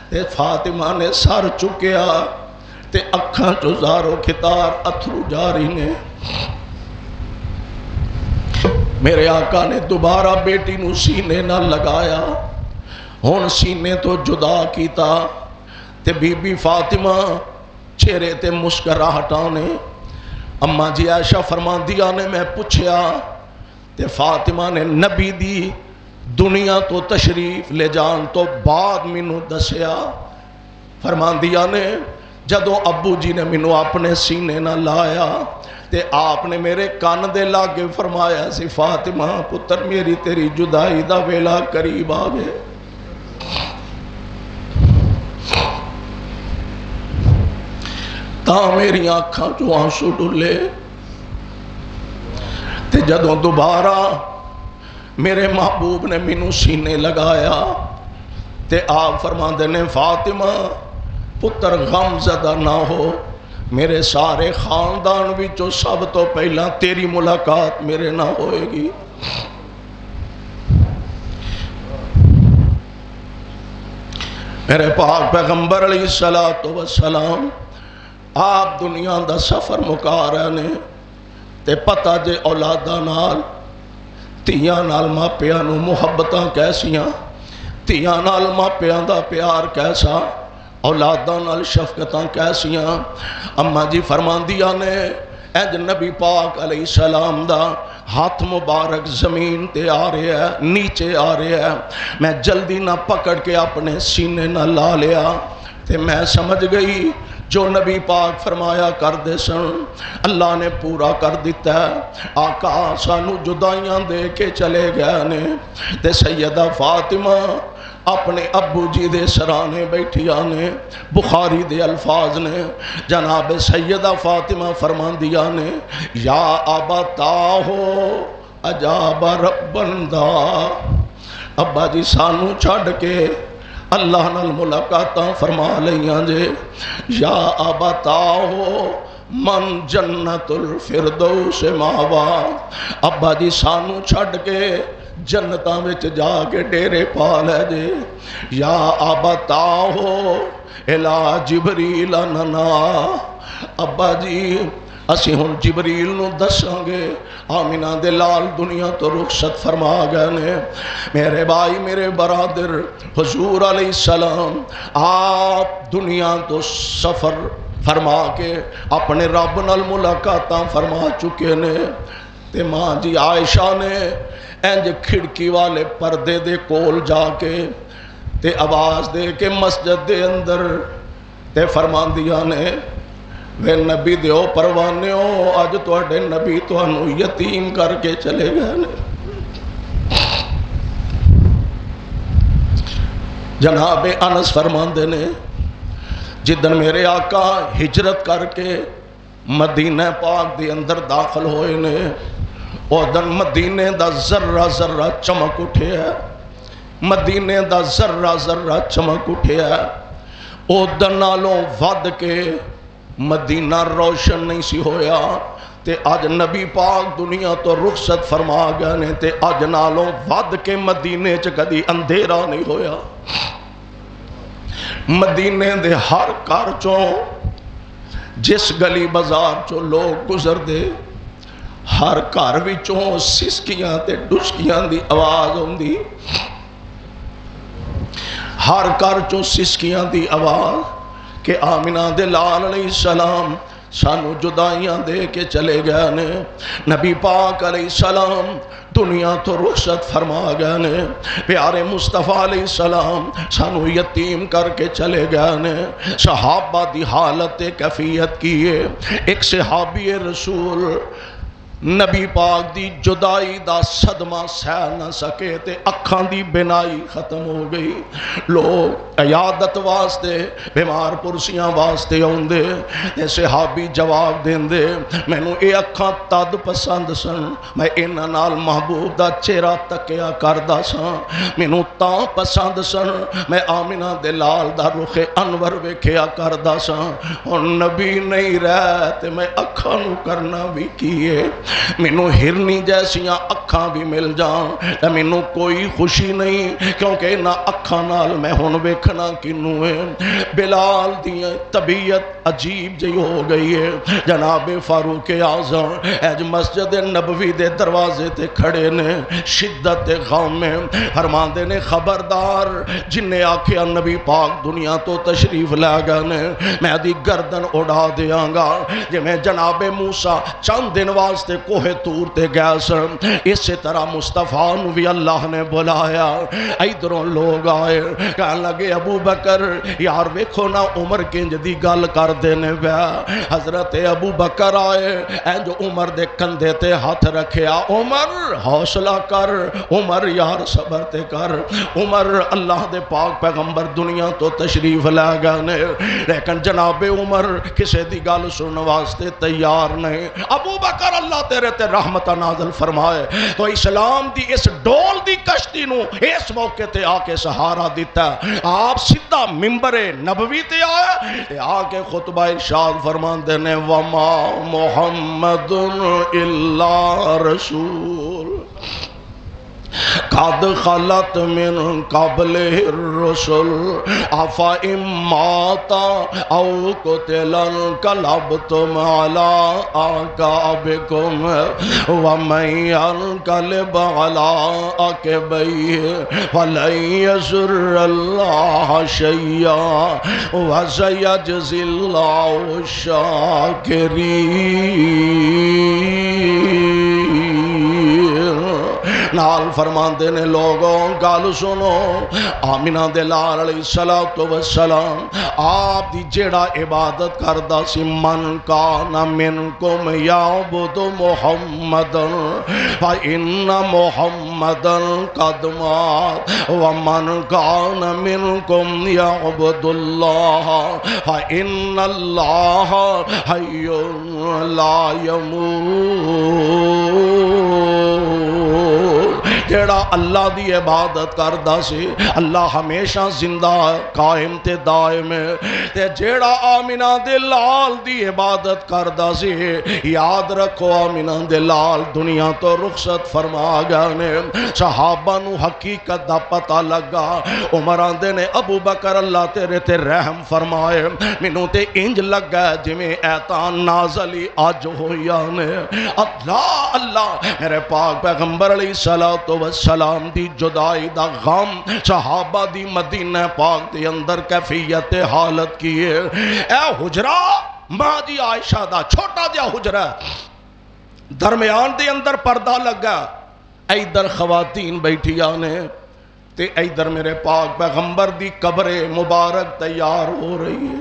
تے فاطمہ نے سر چکیا تے اکھاں چو زارو کھتار اتھرو جاری نے۔ میرے آقا نے دوبارہ بیٹی نو سینے نہ لگایا، ہن سینے تو جدا کیتا تے بی بی فاطمہ چہرے تے مسکراہٹاں نے۔ اماں جی عائشہ فرماندیاں نے میں پوچھیا تے فاطمہ نے نبی دی دنیا تو تشریف لے جان تو بعد مینوں دسیا، فرماندیاں نے جدوں ابو جی نے مینوں اپنے سینے نہ لایا تے آپ نے میرے کان دے لاگے فرمایا سی فاطمہ پتر میری تیری جدائی دا ویلا قریب آ گئے۔ تاں میری آنکھاں چو آنسو ڈلے تے جدوں دوبارہ میرے محبوب نے مینوں سینے لگایا تے آپ فرماندے نے فاطمہ پتر غم زدہ نہ ہو، میرے سارے خاندان وچوں سب تو پہلا تیری ملاقات میرے نہ ہوئے گی۔ میرے پاک پیغمبر علیہ السلام آپ دنیا دا سفر مکا رہے نے تے پتہ جے اولاداں نال تیاں نال ماپیاں نو محبتاں کیسیاں، تیاں نال ماپیاں دا پیار کیسا، اولاداں نال شفقتاں کیسیاں۔ اماں جی فرماندیاں نے اج نبی پاک علیہ السلام دا ہاتھ مبارک زمین تے آ رہا ہے، نیچے آ رہا ہے، میں جلدی نہ پکڑ کے اپنے سینے نہ لا لیا تے میں سمجھ گئی جو نبی پاک فرمایا کر دے سن اللہ نے پورا کر دیتا ہے۔ آقا سانو جدائیاں دے کے چلے گئے نے تے سیدہ فاطمہ اپنے ابو جی دے سرانے بیٹھیا نے۔ بخاری دے الفاظ نے جناب سیدہ فاطمہ فرماندیاں نے یا ابتاہو عجاب ربن دا، ابا جی سانو چھڑ کے اللہ نال ملاقاتاں فرما لیاں جے۔ یا ابتاہو من جنت الفردوس ماوا، ابا جی سانو چھڑ کے جنتاں وچ جا کے ڈیرے پا لے جے۔ یا ابتاہو الا جبریل ننا، ابا جی اسی ہن جبریل نو دساں گے آمینہ دے لال دنیا تو رخصت فرما گئے نے۔ میرے بھائی میرے برادر حضور علیہ السلام آپ دنیا تو سفر فرما کے اپنے رب نال ملاقاتاں فرما چکے نے تے ماں جی عائشہ نے انج کھڑکی والے پردے دے کول جا کے تے آواز دے کے مسجد دے اندر تے فرماندیاں نے وے نبی دیو پروانے ہو اج تواڈے نبی تانوں یتیم کر کے چلے گئے نے۔ جناب انس فرماندے نے جدن میرے آقا ہجرت کر کے مدینہ پاک دے اندر داخل ہوئے نے اودن مدینے دا ذرہ ذرہ چمک اٹھیا، مدینے دا ذرہ ذرہ چمک اٹھیا، اودن نالوں ود کے مدینہ روشن نہیں سی ہویا تے اج نبی پاک دنیا تو رخصت فرما گئے نے تے اج نالوں ود کے مدینے چ کدی اندھیرا نہیں ہویا۔ مدینے دے ہر گھر چوں جس گلی بازار چوں لوگ گزر دے ہر گھر وچوں سسکیاں تے ڈسکیاں دی آواز ہوندی، ہر گھر چوں سسکیاں دی آواز کہ آمینہ دے لال علیہ السلام سانو جدائیاں دے کے چلے گئے نے۔ نبی پاک علیہ السلام دنیا تو رخصت فرما گئے نے، پیارے مصطفیٰ علیہ السلام سانو یتیم کر کے چلے گئے نے۔ صحابہ دی حالت کیفیت کیے، ایک صحابی رسول نبی پاک دی جدائی دا صدمہ سہ نہ سکے تے اکھاں دی بینائی ختم ہو گئی. لوگ عیادت واسطے بیمار پرسیاں واسطے آندے تے صحابی جواب دیندے مینوں اے اکھاں تد پسند سن میں انہاں نال محبوب دا چہرہ تکیا کردا ساں مینوں تاں پسند سن میں آمنہ دے لال دا رخ انور ویکھیا کردا ساں. ہن نبی نہیں رہ تے میں اکھاں نو کرنا بھی کیے مینوں ہرنی جیسیاں اکھاں بھی مل جان تے مینوں کوئی خوشی نہیں کیونکہ نہ اکھاں نال میں ہن ویکھنا کینوں ہے. بلال دی طبیعت عجیب جی ہو گئی ہے. جناب فاروق اعظم اج مسجد نبوی دے دروازے تے کھڑے نے شدت غم میں فرماندے نے خبردار جن نے آکھیا نبی پاک دنیا تو تشریف لے گئے نے میں دی گردن اڑا دیاں گا. جے میں جناب موسیٰ چند دن واسطے کوہ طور تے گئے سن اسی طرح مصطفیٰ نو بھی اللہ نے بلایا. ادھروں لوگ آئے کہنے لگے ابو بکر یار ویکھو نا عمر کنج دی گل کر دینے پیا. حضرت ابو بکر آئے اے جو عمر دے کندھے تے ہاتھ رکھیا عمر حوصلہ کر عمر یار صبر تے کر. عمر اللہ دے پاک پیغمبر دنیا تو تشریف لے گئے نے لیکن جناب عمر کسے دی گل سننے واسطے تیار نہیں. ابو بکر اللہ تیرے تے رحمت نازل فرمائے تو اسلام دی اس ڈول دی کشتی نو اس موقع تے آ کے سہارا دیتا. آپ سیدھا منبر نبوی تے آئے تے آ کے خطبہ ارشاد فرماندے نے وما محمد الا رسول قد خلت من قبل الرسل افا مات او قتل انقلبتم على اعقابكم ومن ينقلب على عقبيه فلن يضر الله شيئا وسيجزي الله الشاكرين. نال فرماندے نے لوگوں گل سنو آمنہ دے لال علیہ السلام آپ دی جیڑا عبادت کردا سی من کان منکم یعبد محمدن فإن محمدن قد مات ومن کان منکم یعبد اللہ فإن اللہ حی لا يموت. جیڑا اللہ دی عبادت کردا سی اللہ ہمیشہ زندہ قائم تے دائم ہے. تے جیڑا آمنہ دے لال دی عبادت کردا سی یاد رکھو آمنہ دے لال دنیا تو رخصت فرما گئے نے. صحابہ نو حقیقت دا پتہ لگا. عمر آندے نے ابو بکر اللہ تیرے تے رحم فرمائے مینوں تے انج لگا جویں ایتان نازلی اج ہویا نے. اللہ اللہ میرے پاک پیغمبر علیہ السلام دی جدائی دا غم صحابہ دی مدینہ پاک دے اندر کیفیت حالت کیے. اے حجرہ ماں جی عائشہ دا چھوٹا جا حجرہ درمیان دے اندر پردہ لگا ایدر خواتین بیٹھی آنے تے ایدر میرے پاک پیغمبر دی قبر مبارک تیار ہو رہی ہے.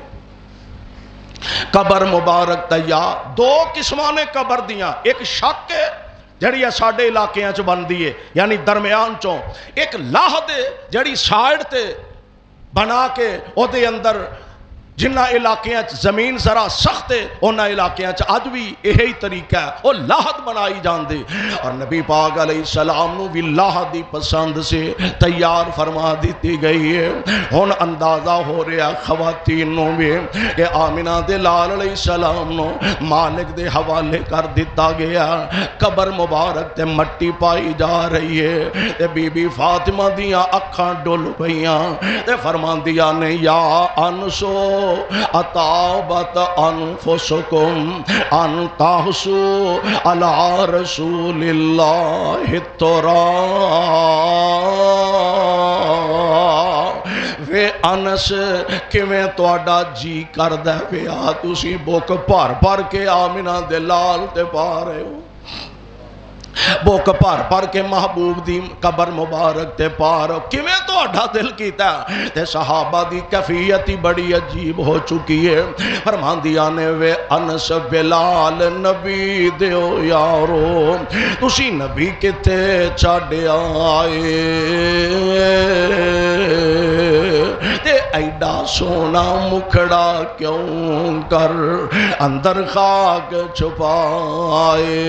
قبر مبارک تیار دو قسمان قبر دیاں ایک شک ہے جڑی ساڈے علاقیاں چ بندی ہے یعنی درمیان چوں ایک لاہ دے جڑی سائیڈ تے بنا کے او دے اندر جنہ علاقیاں زمین ذرا سخت ہے انہ علاقیاں اج بھی یہی طریقہ ہے وہ لاہد بنائی جاندے اور نبی پاک علیہ السلام نو بھی لاہدی پسند سے تیار فرما دیتی گئی ہے. ہن اندازہ ہو رہا خواتین نو بھی کہ آمنہ دے لال علیہ السلام نو مالک دے حوالے کر دیتا گیا. قبر مبارک تے مٹی پائی جا رہی ہے تے بی بی فاطمہ دیاں اکھاں ڈل پئیاں تے فرماندیاں نے یا انسو اطابت انفسکم ان تحسو علی رسول اللہ الترا وے انس کیویں تواڈا جی کردا پیا تسی بک بھر بھر کے آمنہ دے لال تے پا رہے ہو. بک پر پر کے محبوب دی قبر مبارک تے پار کیویں تہاڈا دل کیتا تے صحابہ دی کیفیت ہی بڑی عجیب ہو چکی ہے فرماندیاں نے وے انس بلال نبی دیو یارو تسی نبی کتے چھڈ آئے تے ایڈا سونا مکھڑا کیوں کر اندر خاک چھپائے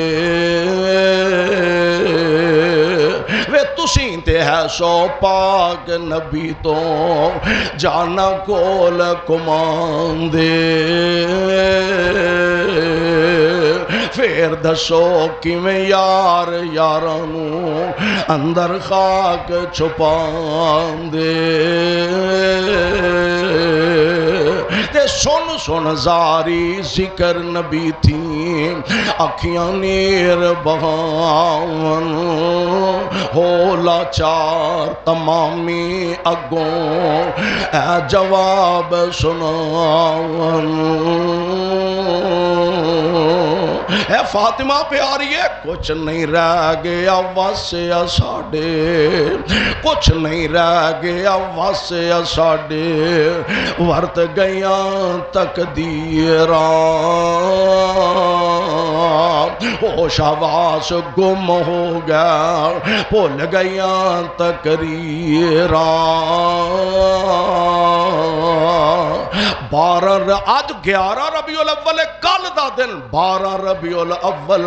وے تسیں تے ہے سو پاک نبی تو جانا کول کمان دے پھر دسو کیویں یار یارانوں اندر خاک چھپان دے تے سن سن زاری ذکر نبی تھی اکھیاں نیر بہاون ہو لاچار تمامی اگوں اے جواب سناون اے فاطمہ پیاری ہے کچھ نہیں رہ گیا واسیا ساڈے کچھ نہیں رہ گیا واسیا ساڈے ورت گیاں تقدیراں ہوش حواس گم ہو گیا بھول گیاں تقریراں 12 آج 11 ربیع الاول کل دا دن 12 ربیع الاول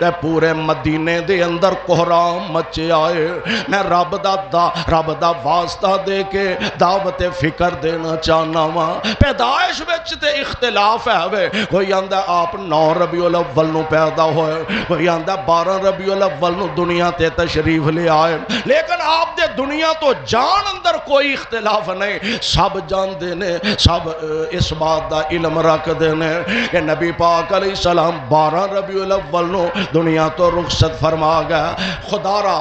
تے پورے مدینے دے اندر کوہرام مچے آئے میں رب دا واسطہ دے کے دعوت فکر دینا چاہنا وا پیدائش وچ تے اختلاف ہے وے کوئی آندا آپ 9 ربیع الاول نو پیدا ہوئے کوئی آندا 12 ربیع الاول نو دنیا تے تشریف لے آئے لیکن آپ دے دنیا تو جان اندر کوئی اختلاف نہیں سب جان دینے سب اس بات دا علم رکھ دینے کہ نبی پاک علیہ السلام 12 ربیع الاول نو دنیا تو رخصت فرما گیا خدا را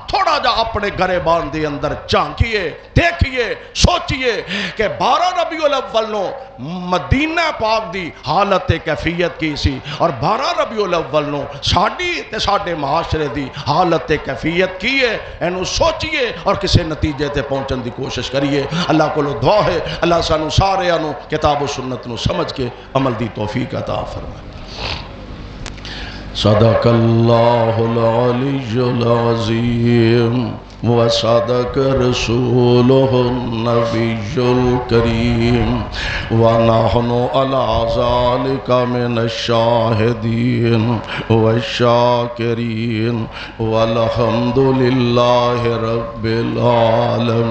تھوڑا جا اپنے گریبان دے اندر جھانکیے دیکھیے سوچیے کہ 12 ربیع الاول نو مدینہ پاک دی حالت کیفیت کی سی اور 12 ربیع الاول نو ساڈی تے ساڈے معاشرے دی حالت کیفیت کی ہے اینو سوچیے اور کسے نتیجے تے پہنچن دی کوشش کریے اللہ کو دعا ہے اللہ سانو سارے انو کتاب و سنت نو سمجھ کے عمل دی توفیق عطا فرمائے صدق اللہ العلی العظیم وصدق رسوله النبي الكريم ونحن على ذلك من الشاهدين والشاكرين والحمد لله رب العالمين